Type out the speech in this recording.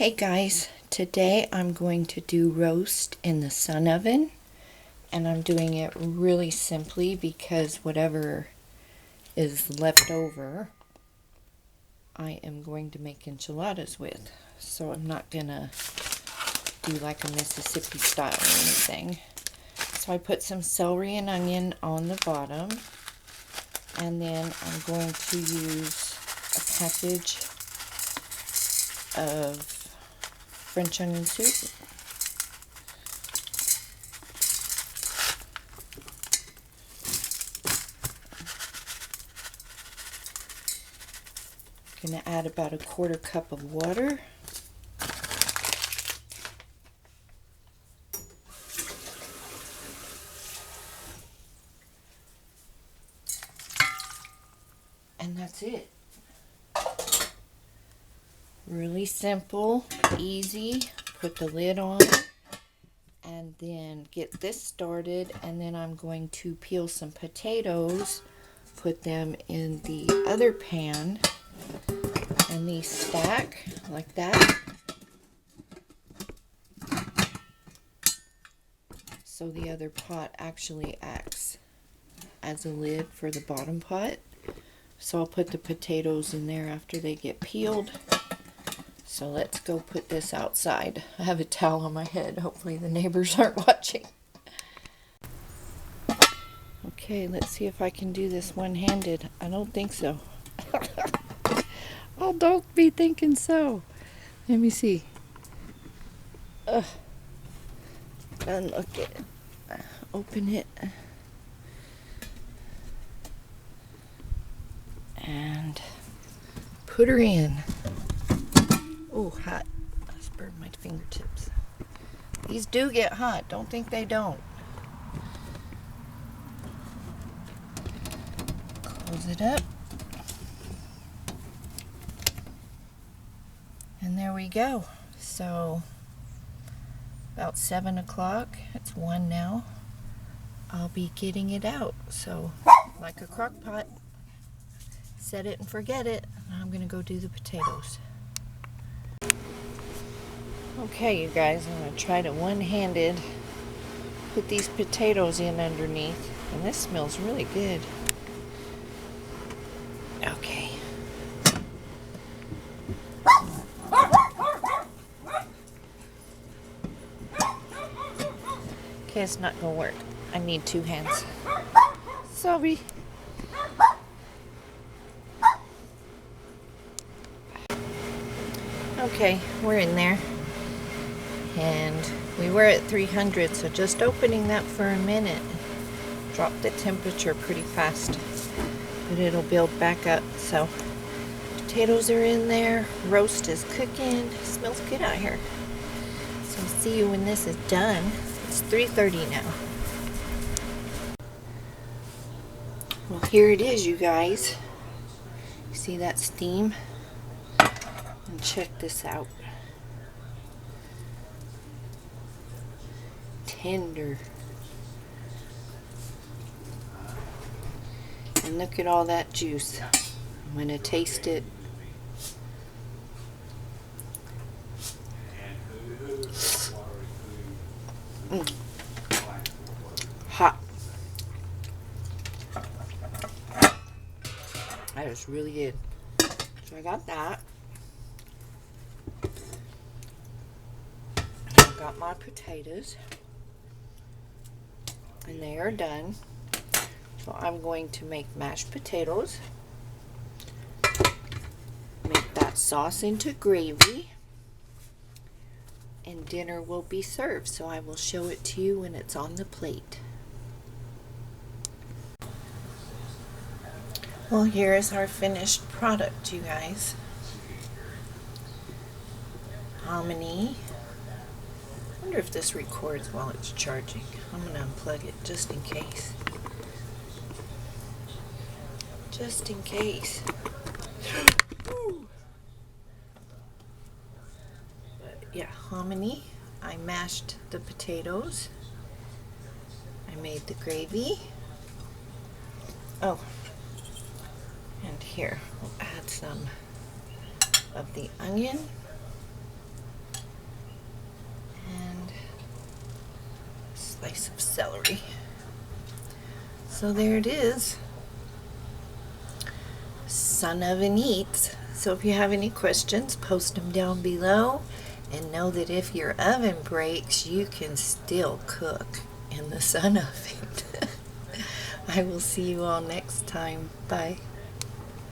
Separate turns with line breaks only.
Hey guys, today I'm going to do roast in the sun oven, and I'm doing it really simply because whatever is left over I am going to make enchiladas with. So I'm not gonna do like a Mississippi style or anything. So I put some celery and onion on the bottom, and then I'm going to use a package of French onion soup. I'm going to add about a 1/4 cup of water. And that's it. Really simple, easy. Put the lid on and then get this started, and then I'm going to peel some potatoes, put them in the other pan, and these stack like that. So the other pot actually acts as a lid for the bottom pot. So I'll put the potatoes in there after they get peeled. So let's go put this outside. I have a towel on my head. Hopefully the neighbors aren't watching. Okay, let's see if I can do this one-handed. I don't think so. Oh, don't be thinking so. Let me see. Unlock it. Open it. And put her in. Oh, hot. I just burned my fingertips. These do get hot. Don't think they don't. Close it up. And there we go. So, about 7 o'clock. It's 1 now. I'll be getting it out. So, like a crock pot. Set it and forget it. I'm going to go do the potatoes. Okay, you guys, I'm going to try to one-handed put these potatoes in underneath. And this smells really good. Okay. Okay, it's not going to work. I need 2 hands. Sorry. Okay, we're in there. And we were at 300, so just opening that for a minute dropped the temperature pretty fast. But it'll build back up. So potatoes are in there. Roast is cooking. It smells good out here. So I'll see you when this is done. It's 3:30 now. Well, here it is, you guys. You see that steam? And check this out. Tender. And look at all that juice. I'm going to taste it. Hot. That is really good. So I got that. I got my potatoes. And they are done. So I'm going to make mashed potatoes. Make that sauce into gravy. And dinner will be served. So I will show it to you when it's on the plate. Well, here is our finished product, you guys. Hominy. I wonder if this records while it's charging. I'm going to unplug it just in case. Just in case. But yeah, hominy. I mashed the potatoes. I made the gravy. Oh. And here, we'll add some of the onion. slice of celery. So there it is. Sun Oven Eats. So if you have any questions, post them down below. And know that if your oven breaks, you can still cook in the Sun Oven. I will see you all next time. Bye.